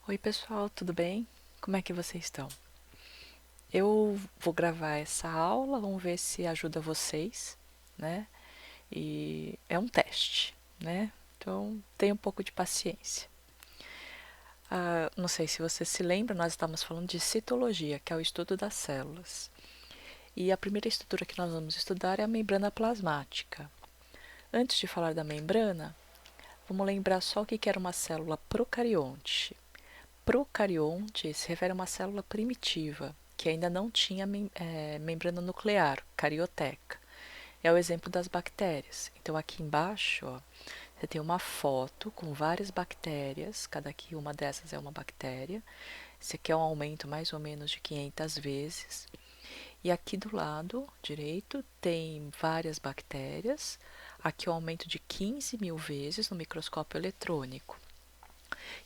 Oi pessoal, tudo bem? Como é que vocês estão? Eu vou gravar essa aula, vamos ver se ajuda vocês, né? E é um teste, né? Então tenha um pouco de paciência. Não sei se você se lembra, nós estamos falando de citologia, que é o estudo das células. E a primeira estrutura que nós vamos estudar é a membrana plasmática. Antes de falar da membrana, vamos lembrar só o que era uma célula procarionte. Procarionte se refere a uma célula primitiva, que ainda não tinha membrana nuclear, carioteca. É o exemplo das bactérias. Então, aqui embaixo, ó, você tem uma foto com várias bactérias, cada aqui uma dessas é uma bactéria. Esse aqui é um aumento mais ou menos de 500 vezes. E aqui do lado direito tem várias bactérias. Aqui é um aumento de 15.000 vezes no microscópio eletrônico.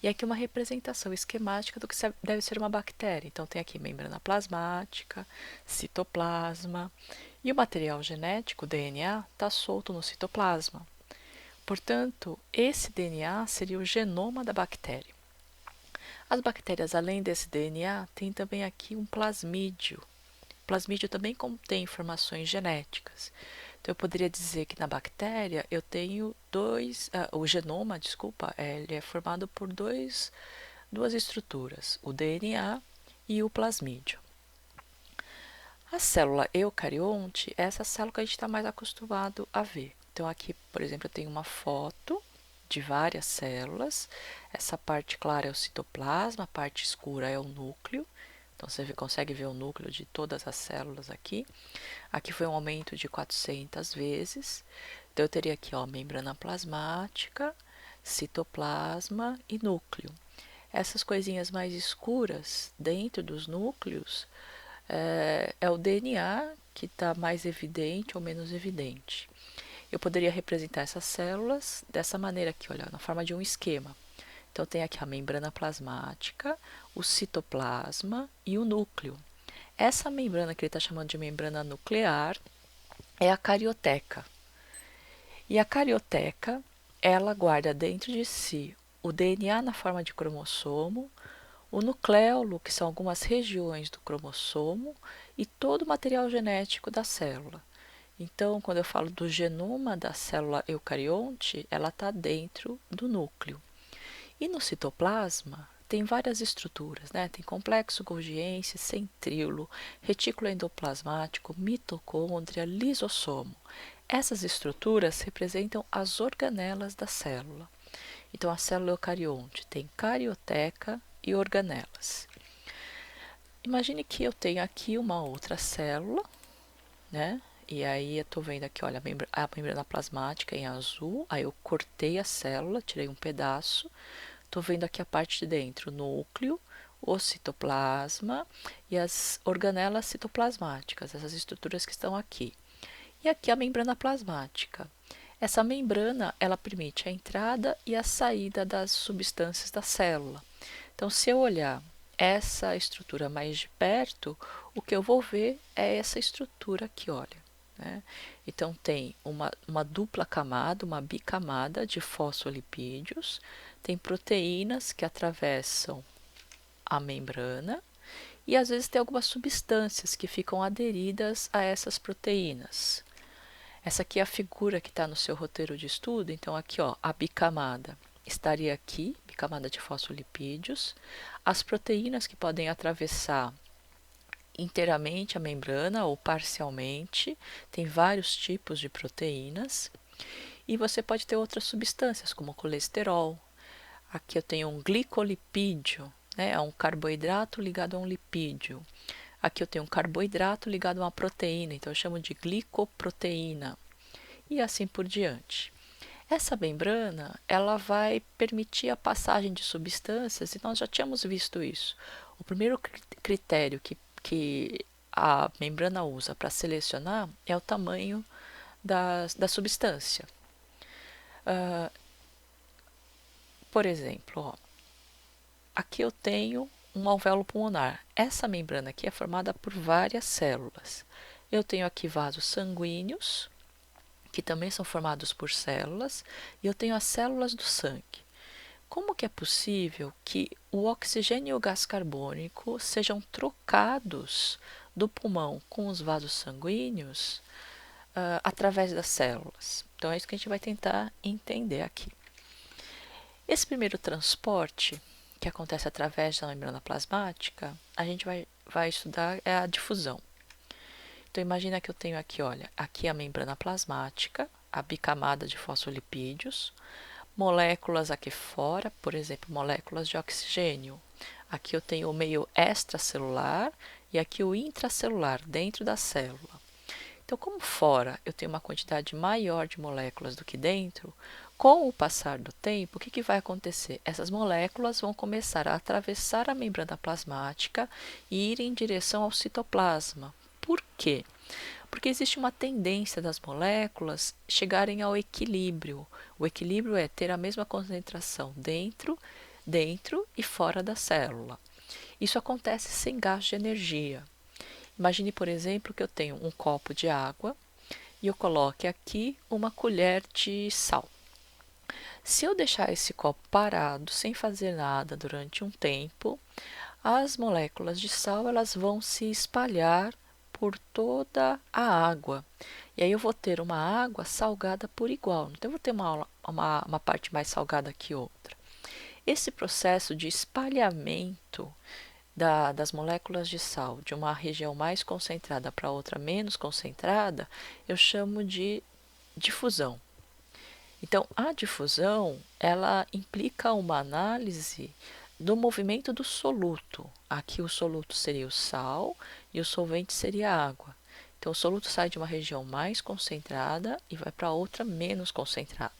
E aqui uma representação esquemática do que deve ser uma bactéria. Então tem aqui membrana plasmática, citoplasma, e o material genético, o DNA, está solto no citoplasma. Portanto, esse DNA seria o genoma da bactéria. As bactérias, além desse DNA, têm também aqui um plasmídio. O plasmídio também contém informações genéticas. Então, eu poderia dizer que na bactéria eu tenho o genoma, desculpa, ele é formado por duas estruturas, o DNA e o plasmídio. A célula eucarionte é essa célula que a gente está mais acostumado a ver. Então, aqui, por exemplo, eu tenho uma foto de várias células. Essa parte clara é o citoplasma, a parte escura é o núcleo. Então, você consegue ver o núcleo de todas as células aqui. Aqui foi um aumento de 400 vezes. Então, eu teria aqui ó, membrana plasmática, citoplasma e núcleo. Essas coisinhas mais escuras dentro dos núcleos é o DNA que está mais evidente ou menos evidente. Eu poderia representar essas células dessa maneira aqui, olha, na forma de um esquema. Então, tem aqui a membrana plasmática, o citoplasma e o núcleo. Essa membrana que ele está chamando de membrana nuclear é a carioteca. E a carioteca, ela guarda dentro de si o DNA na forma de cromossomo, o nucleolo, que são algumas regiões do cromossomo, e todo o material genético da célula. Então, quando eu falo do genoma da célula eucarionte, ela está dentro do núcleo. E no citoplasma, tem várias estruturas, né? Tem complexo golgiense, centríolo, retículo endoplasmático, mitocôndria, lisossomo. Essas estruturas representam as organelas da célula. Então, a célula eucarionte tem carioteca e organelas. Imagine que eu tenho aqui uma outra célula, né? E aí eu estou vendo aqui, olha, a membrana plasmática em azul. Aí eu cortei a célula, tirei um pedaço. Estou vendo aqui a parte de dentro, o núcleo, o citoplasma e as organelas citoplasmáticas, essas estruturas que estão aqui. E aqui a membrana plasmática. Essa membrana, ela permite a entrada e a saída das substâncias da célula. Então, se eu olhar essa estrutura mais de perto, o que eu vou ver é essa estrutura aqui, olha. Né? Então, tem uma dupla camada, uma bicamada de fosfolipídios, tem proteínas que atravessam a membrana e às vezes tem algumas substâncias que ficam aderidas a essas proteínas. Essa aqui é a figura que está no seu roteiro de estudo. Então, aqui, ó, a bicamada estaria aqui, bicamada de fosfolipídios. As proteínas que podem atravessar inteiramente a membrana ou parcialmente, tem vários tipos de proteínas. E você pode ter outras substâncias, como colesterol. Aqui eu tenho um glicolipídio, né? É um carboidrato ligado a um lipídio. Aqui eu tenho um carboidrato ligado a uma proteína, então eu chamo de glicoproteína. E assim por diante. Essa membrana, ela vai permitir a passagem de substâncias, e nós já tínhamos visto isso. O primeiro critério que a membrana usa para selecionar é o tamanho da substância. Por exemplo, ó, aqui eu tenho um alvéolo pulmonar. Essa membrana aqui é formada por várias células. Eu tenho aqui vasos sanguíneos, que também são formados por células, e eu tenho as células do sangue. Como que é possível que o oxigênio e o gás carbônico sejam trocados do pulmão com os vasos sanguíneos através das células? Então, é isso que a gente vai tentar entender aqui. Esse primeiro transporte, que acontece através da membrana plasmática, a gente vai estudar a difusão. Então, imagina que eu tenho aqui, olha, aqui a membrana plasmática, a bicamada de fosfolipídios, moléculas aqui fora, por exemplo, moléculas de oxigênio. Aqui eu tenho o meio extracelular e aqui o intracelular, dentro da célula. Então, como fora eu tenho uma quantidade maior de moléculas do que dentro, com o passar do tempo, o que vai acontecer? Essas moléculas vão começar a atravessar a membrana plasmática e ir em direção ao citoplasma. Por quê? Porque existe uma tendência das moléculas chegarem ao equilíbrio. O equilíbrio é ter a mesma concentração dentro e fora da célula. Isso acontece sem gasto de energia. Imagine, por exemplo, que eu tenho um copo de água e eu coloque aqui uma colher de sal. Se eu deixar esse copo parado, sem fazer nada durante um tempo, as moléculas de sal elas vão se espalhar por toda a água. E aí eu vou ter uma água salgada por igual. Então, eu vou ter uma parte mais salgada que outra. Esse processo de espalhamento das moléculas de sal de uma região mais concentrada para outra menos concentrada, eu chamo de difusão. Então, a difusão, ela implica uma análise do movimento do soluto. Aqui o soluto seria o sal e o solvente seria a água. Então, o soluto sai de uma região mais concentrada e vai para outra menos concentrada.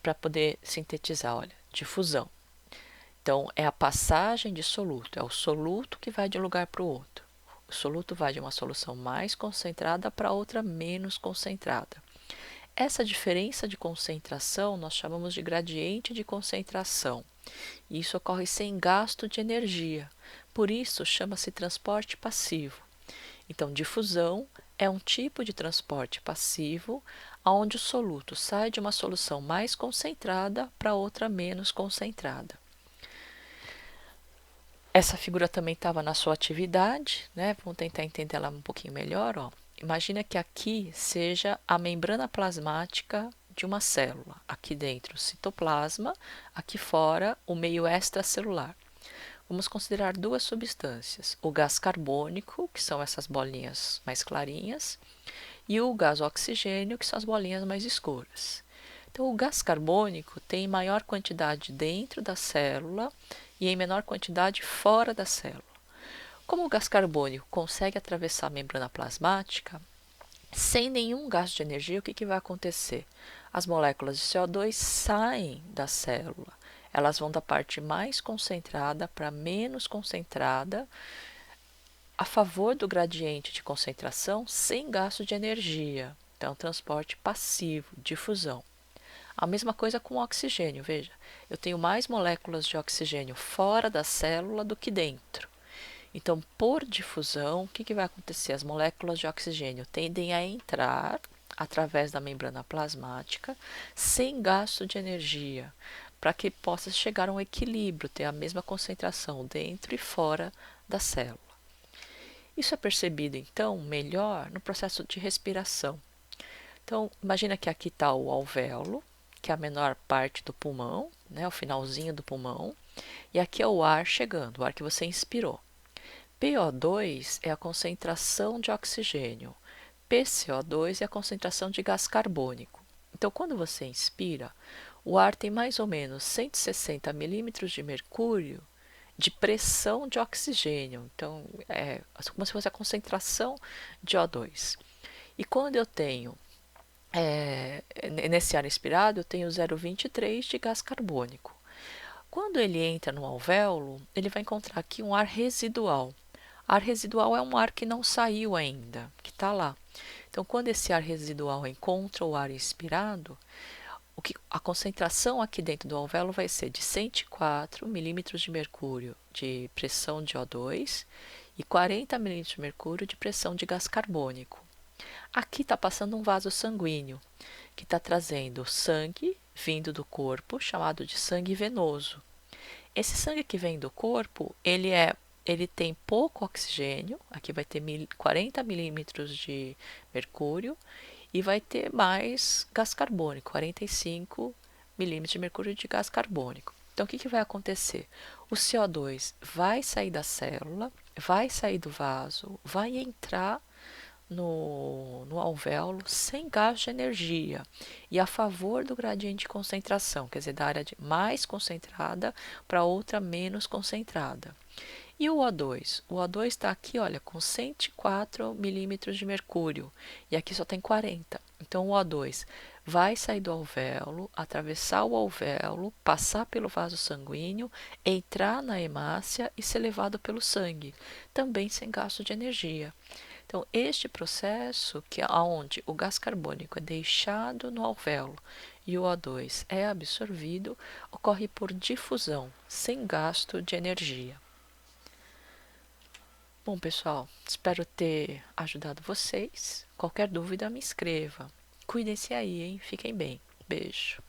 Para poder sintetizar, olha, difusão. Então, é a passagem de soluto, é o soluto que vai de um lugar para o outro. O soluto vai de uma solução mais concentrada para outra menos concentrada. Essa diferença de concentração nós chamamos de gradiente de concentração. E isso ocorre sem gasto de energia. Por isso, chama-se transporte passivo. Então, difusão é um tipo de transporte passivo, onde o soluto sai de uma solução mais concentrada para outra menos concentrada. Essa figura também estava na sua atividade, né? Vamos tentar entender ela um pouquinho melhor. Ó. Imagina que aqui seja a membrana plasmática de uma célula. Aqui dentro o citoplasma, aqui fora o meio extracelular. Vamos considerar duas substâncias, o gás carbônico, que são essas bolinhas mais clarinhas, e o gás oxigênio, que são as bolinhas mais escuras. Então, o gás carbônico tem maior quantidade dentro da célula e em menor quantidade fora da célula. Como o gás carbônico consegue atravessar a membrana plasmática, sem nenhum gasto de energia, o que vai acontecer? As moléculas de CO2 saem da célula. Elas vão da parte mais concentrada para menos concentrada, a favor do gradiente de concentração, sem gasto de energia. Então, transporte passivo, difusão. A mesma coisa com o oxigênio, veja, eu tenho mais moléculas de oxigênio fora da célula do que dentro. Então, por difusão, o que vai acontecer? As moléculas de oxigênio tendem a entrar através da membrana plasmática sem gasto de energia, para que possa chegar a um equilíbrio, ter a mesma concentração dentro e fora da célula. Isso é percebido, então, melhor no processo de respiração. Então, imagina que aqui está o alvéolo, que é a menor parte do pulmão, né, o finalzinho do pulmão, e aqui é o ar chegando, o ar que você inspirou. PO2 é a concentração de oxigênio, PCO2 é a concentração de gás carbônico. Então, quando você inspira, o ar tem mais ou menos 160 milímetros de mercúrio de pressão de oxigênio. Então, é como se fosse a concentração de O2. E quando eu tenho nesse ar inspirado, eu tenho 0,23 de gás carbônico. Quando ele entra no alvéolo, ele vai encontrar aqui um ar residual. Ar residual é um ar que não saiu ainda, que está lá. Então, quando esse ar residual encontra o ar inspirado, a concentração aqui dentro do alvéolo vai ser de 104 milímetros de mercúrio de pressão de O2 e 40 milímetros de mercúrio de pressão de gás carbônico. Aqui está passando um vaso sanguíneo, que está trazendo sangue vindo do corpo, chamado de sangue venoso. Esse sangue que vem do corpo, ele tem pouco oxigênio, aqui vai ter 40 milímetros de mercúrio, e vai ter mais gás carbônico, 45 milímetros de mercúrio de gás carbônico. Então, o que vai acontecer? O CO2 vai sair da célula, vai sair do vaso, vai entrar no alvéolo sem gasto de energia e a favor do gradiente de concentração, quer dizer, da área mais concentrada para outra menos concentrada. E o O2? O O2 está aqui, olha, com 104 milímetros de mercúrio e aqui só tem 40. Então, o O2 vai sair do alvéolo, atravessar o alvéolo, passar pelo vaso sanguíneo, entrar na hemácia e ser levado pelo sangue, também sem gasto de energia. Então, este processo, que é onde o gás carbônico é deixado no alvéolo e o O2 é absorvido, ocorre por difusão, sem gasto de energia. Bom, pessoal, espero ter ajudado vocês. Qualquer dúvida, me escreva. Cuidem-se aí, hein? Fiquem bem. Beijo.